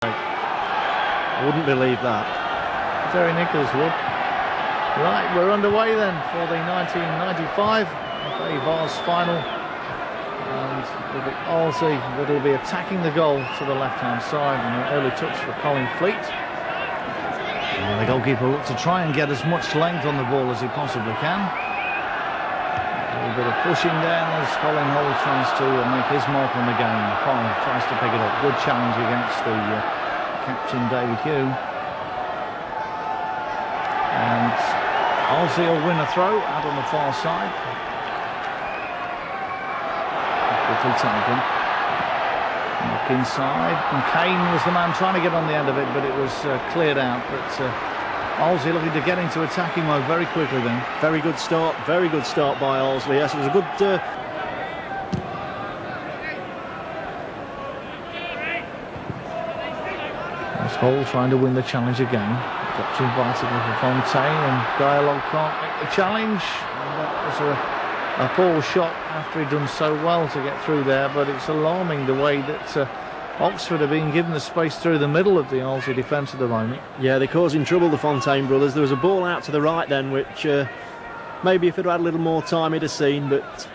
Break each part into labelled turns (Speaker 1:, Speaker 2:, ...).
Speaker 1: I wouldn't believe that.
Speaker 2: Terry Nichols would. Right, we're underway then for the 1995 FA Vase final. And it'll be Arlesey that will be attacking the goal to the left-hand side. And an early touch for Colin Fleet.
Speaker 3: Well, the goalkeeper looked to try and get as much length on the ball as he possibly can. A little bit of pushing then as Colin Hull tries to make his mark on the game. Paul tries to pick it up. Good challenge against the captain, David Hugh. And Arlesey will win a throw out on the far side. Quickly taken. Knock inside, and Kane was the man trying to get on the end of it, but it was cleared out. But Arlesey looking to get into attacking mode very quickly then.
Speaker 1: Very good start by Arlesey. Yes, it was a good...
Speaker 2: That's Hall trying to win the challenge again. Got to invite it with Fontaine, and Dialogue can't make the challenge. And that was a poor shot after he'd done so well to get through there, but it's alarming the way that Oxford are being given the space through the middle of the Arlesey defence at the moment.
Speaker 1: Yeah, they're causing trouble, the Fontaine brothers. There was a ball out to the right then, which maybe if it had a little more time he'd have seen, but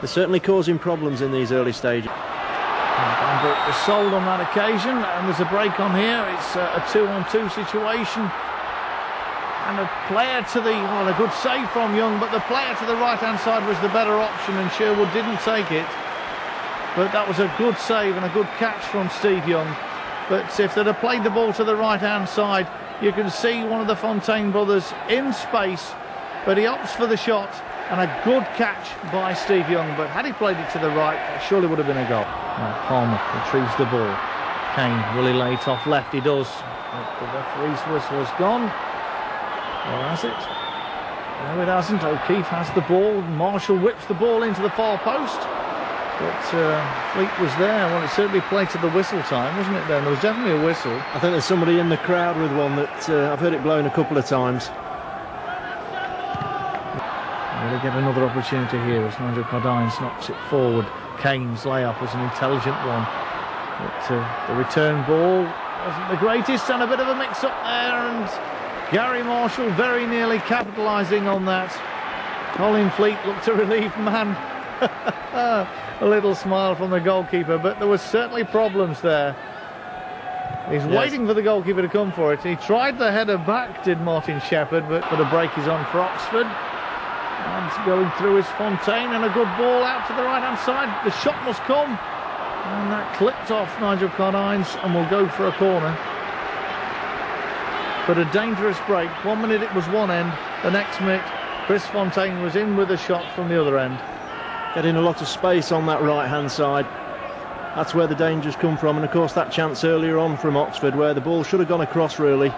Speaker 1: they're certainly causing problems in these early stages.
Speaker 2: Bambuck was sold on that occasion, and there's a break on here. It's a 2-on-2 situation. And a player to the... well, a good save from Young, but the player to the right-hand side was the better option, and Sherwood didn't take it. But that was a good save and a good catch from Steve Young. But if they'd have played the ball to the right-hand side, you can see one of the Fontaine brothers in space, but he opts for the shot, and a good catch by Steve Young. But had he played it to the right, it surely would have been a goal. Now Palmer retrieves the ball. Kane, will he lay it off left? He does. The referee's whistle has gone. Or has it? No, it hasn't. O'Keefe has the ball. Marshall whips the ball into the far post. But Fleet was there. Well, it certainly played to the whistle time, wasn't it then? There was definitely a whistle.
Speaker 1: I think there's somebody in the crowd with one that I've heard it blown a couple of times.
Speaker 2: Will they get another opportunity here as Nigel Cardines knocks it forward? Kane's layup was an intelligent one. But the return ball wasn't the greatest, and a bit of a mix-up there, and Gary Marshall very nearly capitalising on that. Colin Fleet looked a relieved man. A little smile from the goalkeeper, but there was certainly problems there. He's waiting for the goalkeeper to come for it. He tried the header back, did Martin Shepherd, but a break is on for Oxford. And going through is Fontaine, and a good ball out to the right-hand side. The shot must come, and that clipped off Nigel Cardines and will go for a corner. But a dangerous break. 1 minute it was one end, the next minute Chris Fontaine was in with a shot from the other end.
Speaker 1: Getting a lot of space on that right-hand side. That's where the dangers come from, and of course that chance earlier on from Oxford where the ball should have gone across really,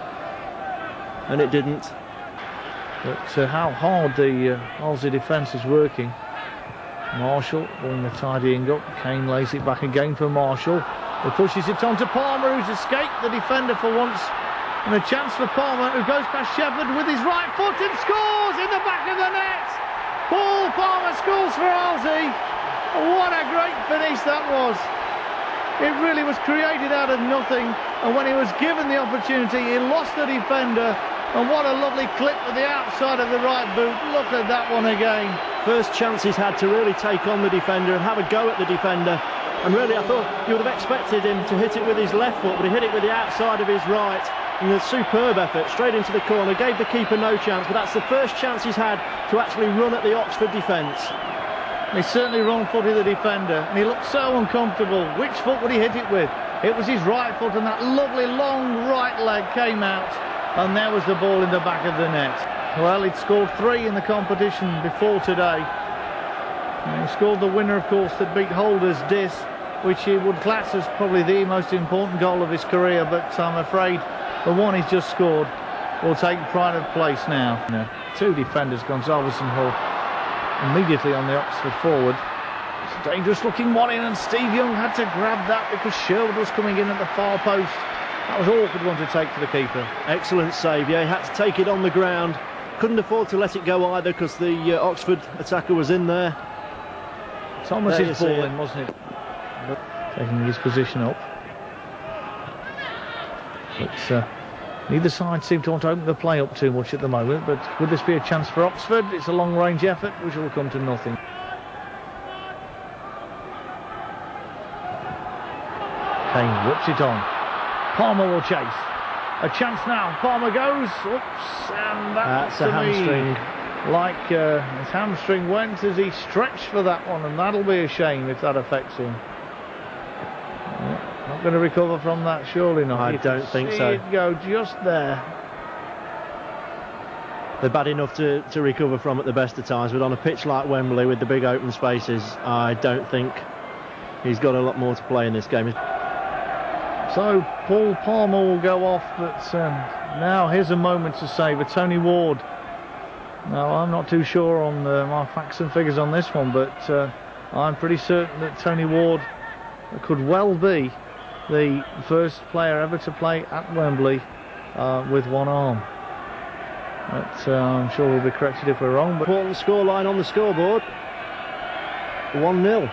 Speaker 1: and it didn't.
Speaker 2: But how hard the Arlesey defence is working. Marshall doing the tidying up. Kane lays it back again for Marshall. He pushes it on to Palmer, who's escaped the defender for once. And a chance for Palmer, who goes past Shepherd with his right foot and scores in the back of the net. Paul Palmer scores for Arlesey. What a great finish that was. It really was created out of nothing, and when he was given the opportunity he lost the defender, and what a lovely clip with the outside of the right boot. Look at that one again.
Speaker 1: First chance he's had to really take on the defender and have a go at the defender, and really I thought you would have expected him to hit it with his left foot, but he hit it with the outside of his right. And a superb effort straight into the corner, gave the keeper no chance, but that's the first chance he's had to actually run at the Oxford defence.
Speaker 2: He certainly wrong-footed the defender, and he looked so uncomfortable. Which foot would he hit it with? It was his right foot, and that lovely long right leg came out, and there was the ball in the back of the net. Well, he'd scored 3 in the competition before today. And he scored the winner, of course, that beat Holder's Dis, which he would class as probably the most important goal of his career, but I'm afraid the one he's just scored will take pride of place now. 2 defenders, Gonzalez and Hull, immediately on the Oxford forward. It's a dangerous looking one in, and Steve Young had to grab that because Sherwood was coming in at the far post. That was an awkward one to take for the keeper.
Speaker 1: Excellent save, yeah, he had to take it on the ground. Couldn't afford to let it go either because the Oxford attacker was in there.
Speaker 2: Thomas's ball in, wasn't it? Taking his position up. But neither side seem to want to open the play up too much at the moment. But would this be a chance for Oxford? It's a long-range effort which will come to nothing. Kane whips it on. Palmer will chase. A chance now. Palmer goes. Oops, and that's
Speaker 1: a hamstring.
Speaker 2: Like his hamstring went as he stretched for that one, and that'll be a shame if that affects him. Yeah, not going to recover from that, surely not.
Speaker 1: I don't think so.
Speaker 2: It go just there.
Speaker 1: They're bad enough to recover from at the best of times, but on a pitch like Wembley with the big open spaces, I don't think he's got a lot more to play in this game.
Speaker 2: So Paul Palmer will go off, but now here's a moment to save. Tony Ward. Now, I'm not too sure on my facts and figures on this one, but I'm pretty certain that Tony Ward could well be the first player ever to play at Wembley with one arm. But I'm sure we'll be corrected if we're wrong. But
Speaker 1: important scoreline on the scoreboard. 1-0.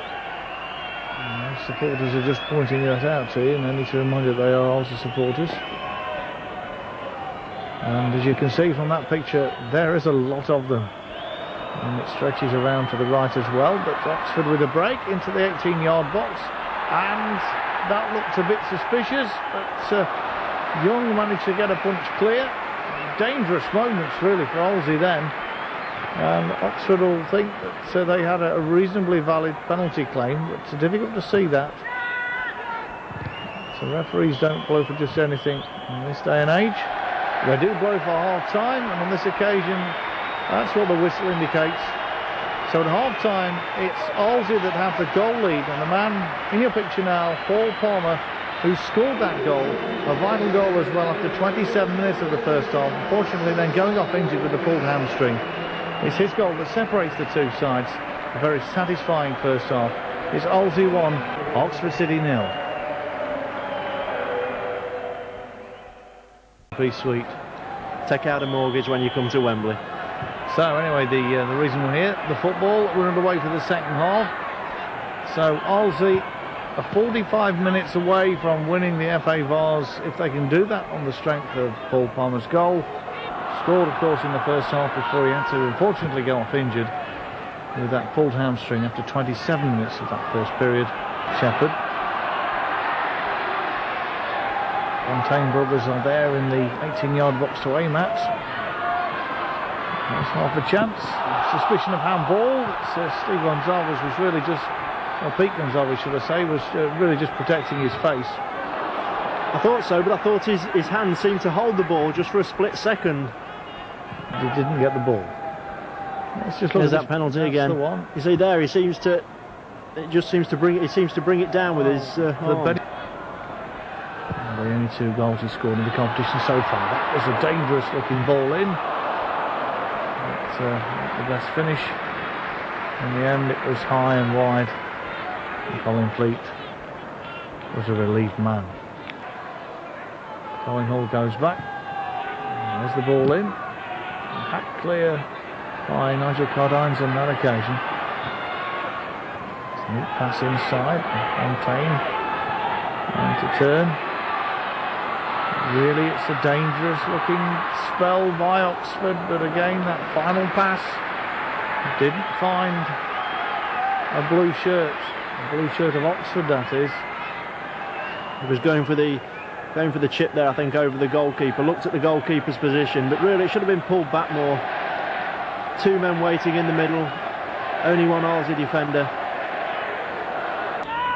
Speaker 2: Supporters are just pointing that out to you, and I need to remind you that they are also supporters. And as you can see from that picture, there is a lot of them. And it stretches around to the right as well, but Oxford with a break into the 18-yard box. And that looked a bit suspicious, but Young managed to get a punch clear. Dangerous moments really for Arlesey then. And Oxford will think that they had a reasonably valid penalty claim, but it's difficult to see that. So referees don't blow for just anything in this day and age. They do blow for half-time, and on this occasion, that's what the whistle indicates. So at half-time, it's Arlesey that have the goal lead, and the man in your picture now, Paul Palmer, who scored that goal, a vital goal as well after 27 minutes of the first half. Unfortunately, then going off injured with a pulled hamstring. It's his goal that separates the two sides. A very satisfying first half. It's Arlesey 1, Oxford City 0. Be sweet.
Speaker 1: Take out a mortgage when you come to Wembley.
Speaker 2: So anyway, the reason we're here, the football, we're underway for the second half. So Arlesey are 45 minutes away from winning the FA Vase, if they can do that on the strength of Paul Palmer's goal. Scored, of course, in the first half before he had to unfortunately go off injured with that pulled hamstring after 27 minutes of that first period. Shepherd. Fontaine brothers are there in the 18-yard box to aim at. That's half a chance. Suspicion of handball. Steve Gonzalez was really just, or Pete Gonzalez should I say, was really just protecting his face.
Speaker 1: I thought so, but I thought his hand seemed to hold the ball just for a split second.
Speaker 2: He didn't get the ball. Let's just look
Speaker 1: There's
Speaker 2: at
Speaker 1: that penalty
Speaker 2: that's
Speaker 1: again.
Speaker 2: The one.
Speaker 1: You see there, he seems to bring it down with his arm.
Speaker 2: The only 2 goals he scored in the competition so far. That was a dangerous looking ball in. But the best finish. In the end, it was high and wide. And Colin Fleet was a relieved man. Colin Hall goes back. And there's the ball in. Hacked clear by Nigel Cardines on that occasion. Neat pass inside. Fontaine trying to turn. Really, it's a dangerous looking spell by Oxford, but again, that final pass didn't find a blue shirt of Oxford, that is.
Speaker 1: He was going for the chip there, I think, over the goalkeeper. Looked at the goalkeeper's position, but really it should have been pulled back more. 2 men waiting in the middle, only one Arlesey defender.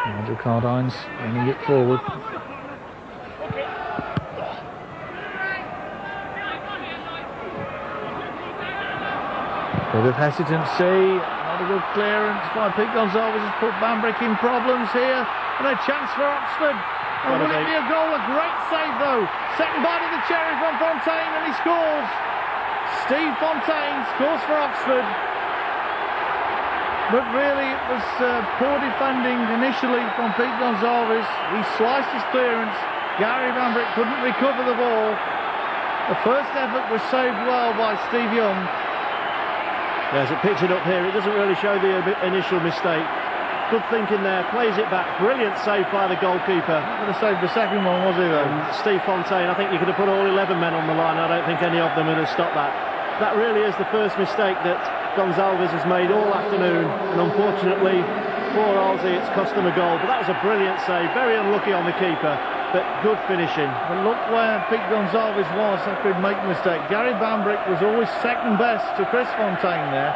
Speaker 2: Nigel Cardines running it forward. Bit of hesitancy, not a good clearance by Pete Gonzalez has put Bambrick in problems here, and a chance for Oxford. And will it be a goal? A great save though. Second bite of the cherry from Fontaine, and he scores. Steve Fontaine scores for Oxford. But really it was poor defending initially from Pete Gonzalez. He sliced his clearance. Gary Bambrick couldn't recover the ball. The first effort was saved well by Steve Young.
Speaker 1: As it picks it up here, it doesn't really show the initial mistake. Good thinking there, plays it back, brilliant save by the goalkeeper.
Speaker 2: Not going to save the second one, was he though?
Speaker 1: Steve Fontaine, I think you could have put all 11 men on the line. I don't think any of them would have stopped that. That really is the first mistake that Gonçalves has made all afternoon, and unfortunately for Arlesey it's cost them a goal. But that was a brilliant save, very unlucky on the keeper, but good finishing.
Speaker 2: But look where Pete Gonçalves was after he'd made the mistake. Gary Bambrick was always second best to Chris Fontaine there,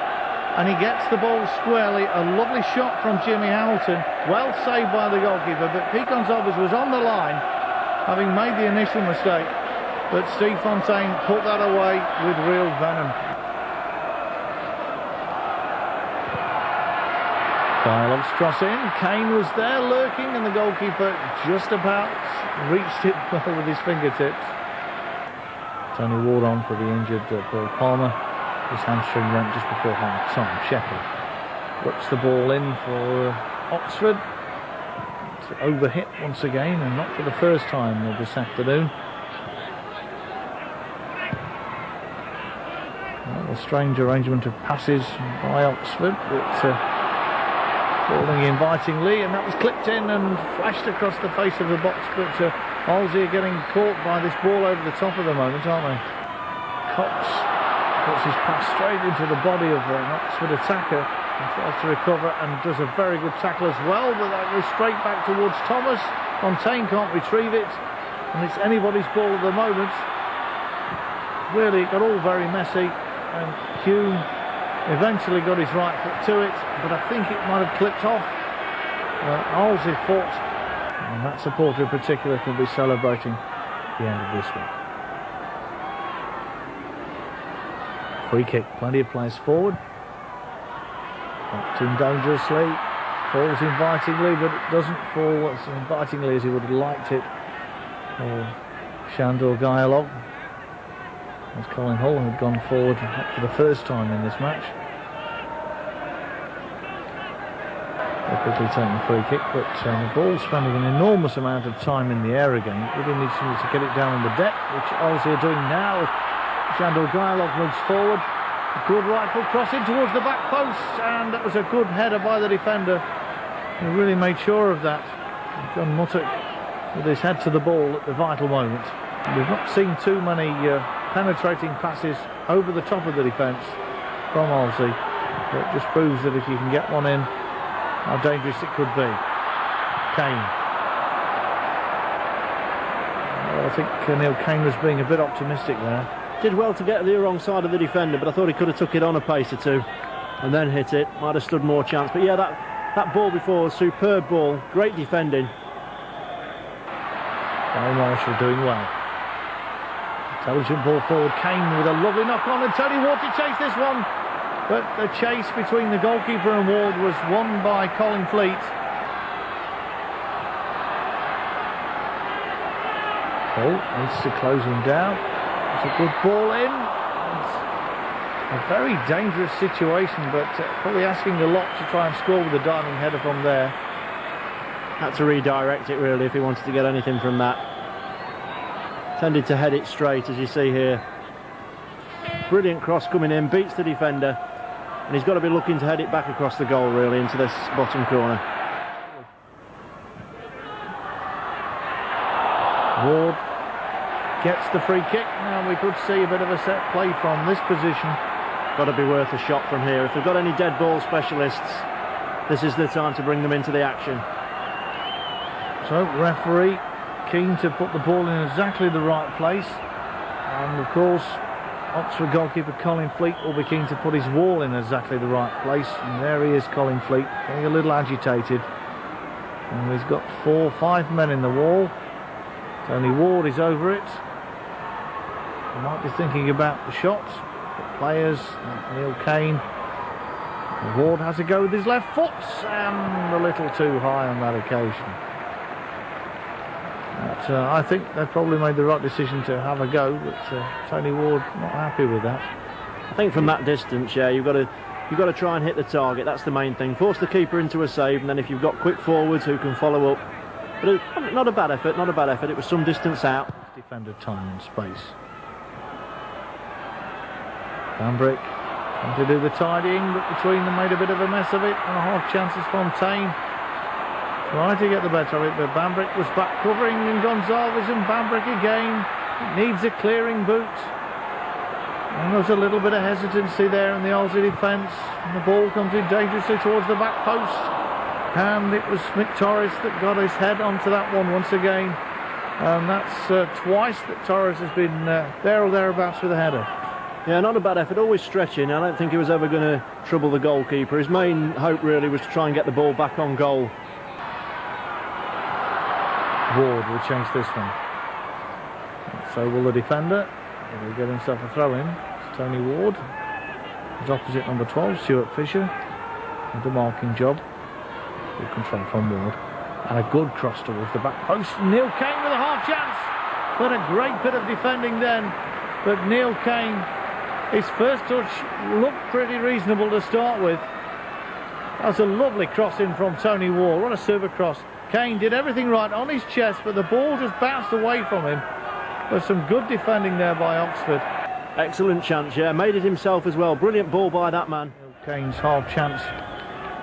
Speaker 2: and he gets the ball squarely. A lovely shot from Jimmy Hamilton, well saved by the goalkeeper, but Pete Gonçalves was on the line having made the initial mistake, but Steve Fontaine put that away with real venom. Dialogue's cross in, Kane was there lurking, and the goalkeeper just about reached it well with his fingertips. Tony Ward on for the injured Paul Palmer. His hamstring went just before half-time. Sheffield whips the ball in for Oxford. It's overhit once again, and not for the first time this afternoon. Well, a strange arrangement of passes by Oxford, but falling invitingly, and that was clipped in and flashed across the face of the box, but Arlesey are getting caught by this ball over the top at the moment, aren't they? Cox puts his pass straight into the body of an Oxford attacker and tries to recover and does a very good tackle as well, but that goes straight back towards Thomas. Fontaine can't retrieve it, and it's anybody's ball at the moment. Really, it got all very messy, and Hume eventually got his right foot to it, but I think it might have clipped off. Arlesey fought, and that supporter in particular can be celebrating the end of this one. Free kick, plenty of players forward. Backed in dangerously, falls invitingly, but it doesn't fall as invitingly as he would have liked it. Or Shandor Dialogue, as Colin Hull had gone forward for the first time in this match. They're quickly taking the free kick, but the ball's spending an enormous amount of time in the air again. It really needs to get it down on the deck, which Arlesey are doing now. Shandor Dialogue moves forward. A good right foot cross in towards the back post, and that was a good header by the defender. He really made sure of that. John Muttock with his head to the ball at the vital moment. We've not seen too many penetrating passes over the top of the defence from Arlesey, but it just proves that if you can get one in, how dangerous it could be. Kane. Well, I think Neil Kane was being a bit optimistic there.
Speaker 1: Did well to get to the wrong side of the defender, but I thought he could have took it on a pace or two and then hit it. Might have stood more chance, but yeah, that ball before, superb ball, great defending.
Speaker 2: Gary Marshall doing well. Intelligent ball forward, Kane with a lovely knock on, and Tony Ward to chase this one, but the chase between the goalkeeper and Ward was won by Colin Fleet. Hull needs to close him down. It's a good ball in. It's a very dangerous situation, but probably asking a lot to try and score with a diving header from there.
Speaker 1: Had to redirect it really if he wanted to get anything from that. Tended to head it straight, as you see here. Brilliant cross coming in, beats the defender, and he's got to be looking to head it back across the goal really into this bottom corner.
Speaker 2: Ward gets the free kick. Now we could see a bit of a set play from this position.
Speaker 1: Got to be worth a shot from here. If they've got any dead ball specialists, this is the time to bring them into the action.
Speaker 2: So referee keen to put the ball in exactly the right place, and of course Oxford goalkeeper Colin Fleet will be keen to put his wall in exactly the right place, and there he is, Colin Fleet, getting a little agitated, and he's got 4 or 5 men in the wall. Tony Ward is over it. He might be thinking about the shots, but players like Neil Kane. Ward has a go with his left foot, and a little too high on that occasion. But I think they probably made the right decision to have a go, but Tony Ward not happy with that.
Speaker 1: I think from that distance, yeah, you've got to try and hit the target. That's the main thing. Force the keeper into a save, and then if you've got quick forwards who can follow up. But not a bad effort, not a bad effort. It was some distance out.
Speaker 2: Defender time and space. Bambrick trying to do the tidying, but between them made a bit of a mess of it, and a half chance is Fontaine. Trying to get the better of it, but Bambrick was back covering, and Gonzalez, and Bambrick again. It needs a clearing boot. And there's a little bit of hesitancy there in the Arlesey defence. The ball comes in dangerously towards the back post. And it was Mick Torres that got his head onto that one once again. And that's twice that Torres has been there or thereabouts with a header.
Speaker 1: Yeah, not a bad effort, always stretching. I don't think he was ever going to trouble the goalkeeper. His main hope really was to try and get the ball back on goal.
Speaker 2: Ward will change this one. So will the defender. He'll get himself a throw in. It's Tony Ward. His opposite number 12, Stuart Fisher. With the marking job. Good control from Ward. And a good cross towards the back post. Neil Kane with a half chance. But a great bit of defending then. But Neil Kane, his first touch looked pretty reasonable to start with. That was a lovely cross in from Tony Ward. What a super cross. Kane did everything right on his chest, but the ball just bounced away from him. There's some good defending there by Oxford.
Speaker 1: Excellent chance, yeah. Made it himself as well. Brilliant ball by that man.
Speaker 2: Kane's half chance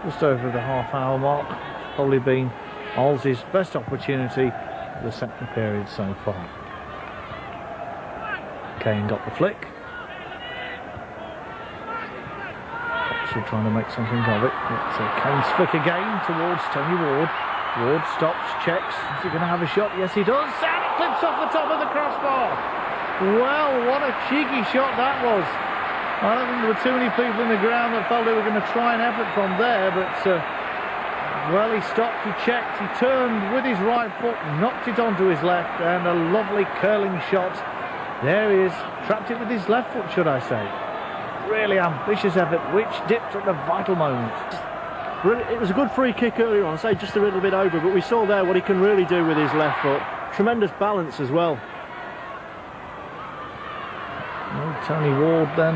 Speaker 2: just over the half-hour mark. Probably been Arlesey's best opportunity of the second period so far. Kane got the flick. Oxford trying to make something of it. It's Kane's flick again towards Tony Ward. Ward stops, checks. Is he going to have a shot? Yes, he does. And it clips off the top of the crossbar. Well, what a cheeky shot that was. I don't think there were too many people in the ground that felt they were going to try an effort from there, but well, he stopped, he checked, he turned with his right foot, knocked it onto his left, and a lovely curling shot. There he is, trapped it with his left foot, should I say. Really ambitious effort, which dipped at the vital moment.
Speaker 1: It was a good free kick earlier on, say just a little bit over, but we saw there what he can really do with his left foot. Tremendous balance as well.
Speaker 2: Well, Tony Ward then,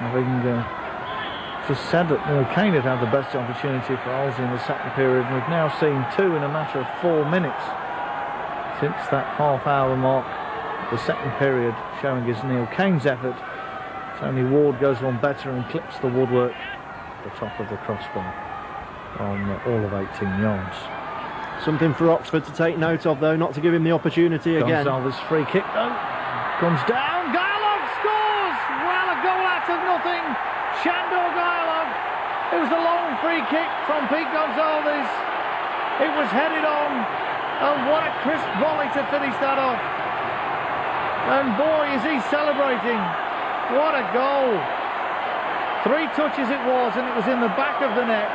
Speaker 2: having just said that Kane had the best opportunity for Arlesey in the second period, and we've now seen two in a matter of 4 minutes since that half-hour mark. The second period showing is Neil Kane's effort. Tony Ward goes on better and clips the woodwork at the top of the crossbar on all of 18 yards.
Speaker 1: Something for Oxford to take note of, though, not to give him the opportunity again.
Speaker 2: Gonzalez free kick, though. Comes down. Guyalog scores! Well, a goal out of nothing. Shandor Guyalog. It was a long free kick from Pete Gonzalez. It was headed on. And what a crisp volley to finish that off. And boy, is he celebrating. What a goal. 3 touches it was, and it was in the back of the net.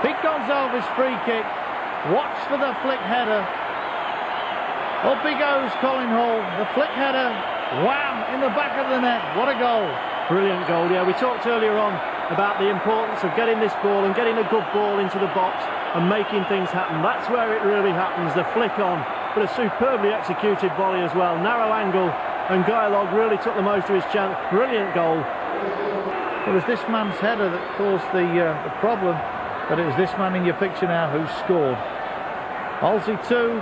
Speaker 2: Pete Gonzalez free kick. Watch for the flick header. Up he goes, Colin Hall. The flick header. Wham! In the back of the net. What a goal.
Speaker 1: Brilliant goal, yeah. We talked earlier on about the importance of getting this ball and getting a good ball into the box and making things happen. That's where it really happens, the flick on. But a superbly executed volley as well. Narrow angle, and Guyalog really took the most of his chance. Brilliant goal.
Speaker 2: It was this man's header that caused the problem, but it was this man in your picture now who scored. Arlesey 2,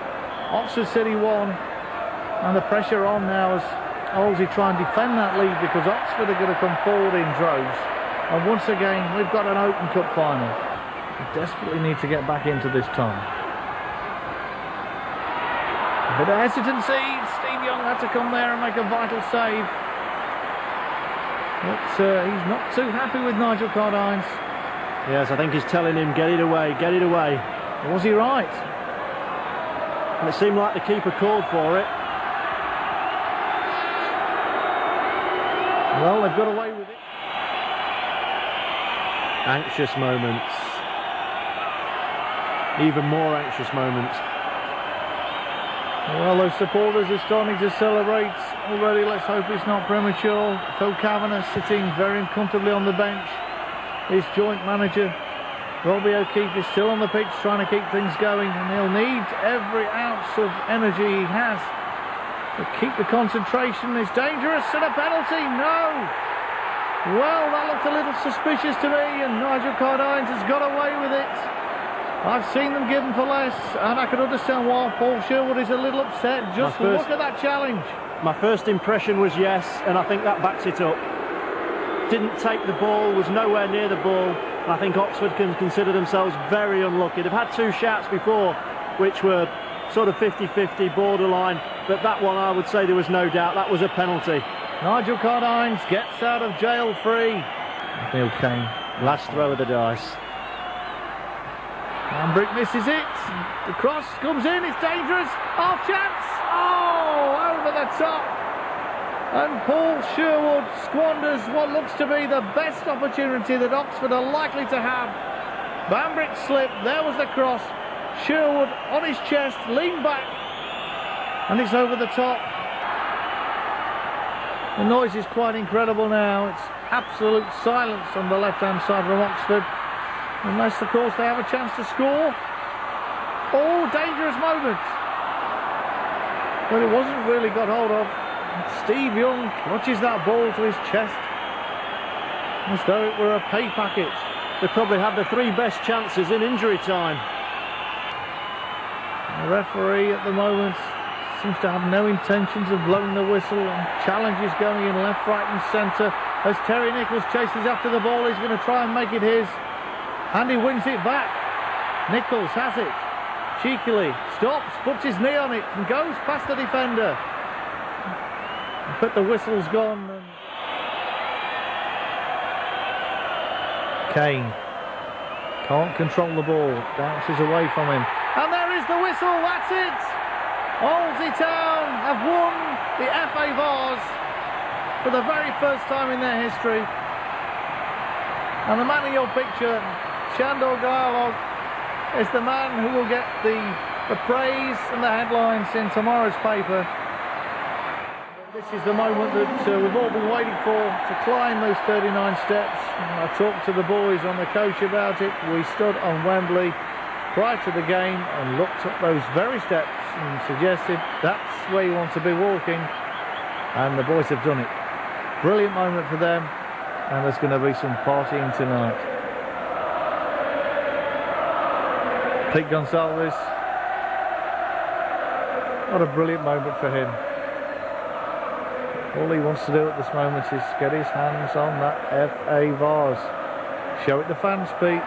Speaker 2: Oxford City 1, and the pressure on now as Arlesey try and defend that lead, because Oxford are going to come forward in droves. And once again, we've got an Open Cup final. We desperately need to get back into this time. A bit of hesitancy. Steve Young had to come there and make a vital save. But he's not too happy with Nigel Cardines.
Speaker 1: Yes, I think he's telling him, get it away, get it away.
Speaker 2: Was he right?
Speaker 1: And it seemed like the keeper called for it.
Speaker 2: Well, they've got away with it.
Speaker 1: Anxious moments. Even more anxious moments.
Speaker 2: Well, those supporters are starting to celebrate already. Let's hope it's not premature. Phil Kavanagh sitting very uncomfortably on the bench. His joint manager, Robbie O'Keefe, is still on the pitch trying to keep things going, and he'll need every ounce of energy he has to keep the concentration. It's dangerous, and a penalty. No! Well, that looked a little suspicious to me, and Nigel Cardines has got away with it. I've seen them given for less, and I can understand why Paul Sherwood is a little upset. Just look at that challenge.
Speaker 1: My first impression was yes, and I think that backs it up. Didn't take the ball, was nowhere near the ball, I think Oxford can consider themselves very unlucky. They've had 2 shouts before, which were sort of 50-50 borderline, but that one I would say there was no doubt that was a penalty.
Speaker 2: Nigel Cardines gets out of jail free. Neil Kane.
Speaker 1: Last throw of the dice.
Speaker 2: Hambrick misses it. The cross comes in, it's dangerous. Half chance. Oh, over the top. And Paul Sherwood squanders what looks to be the best opportunity that Oxford are likely to have. Hambrick slipped, there was the cross. Sherwood on his chest, leaned back, and it's over the top. The noise is quite incredible now. It's absolute silence on the left-hand side from Oxford. Unless, of course, they have a chance to score. Oh, dangerous moment. But it wasn't really got hold of. Steve Young clutches that ball to his chest as though it were a pay packet.
Speaker 1: They probably had the 3 best chances in injury time.
Speaker 2: The referee at the moment seems to have no intentions of blowing the whistle, and challenges going in left, right and centre as Terry Nichols chases after the ball. He's going to try and make it his, and he wins it back. Nichols has it cheekily, stops, puts his knee on it and goes past the defender, but the whistle's gone. And Kane can't control the ball, bounces away from him, and there is the whistle. That's it. Arlesey Town have won the FA Vase for the very first time in their history. And the man in your picture, Shandor Dialog, is the man who will get the praise and the headlines in tomorrow's paper. This is the moment that we've all been waiting for, to climb those 39 steps. I talked to the boys on the coach about it. We stood on Wembley prior to the game and looked at those very steps and suggested that's where you want to be walking, and the boys have done it. Brilliant moment for them, and there's going to be some partying tonight. Pete Gonsalves, what a brilliant moment for him. All he wants to do at this moment is get his hands on that FA Vase. Show it to fans, Pete.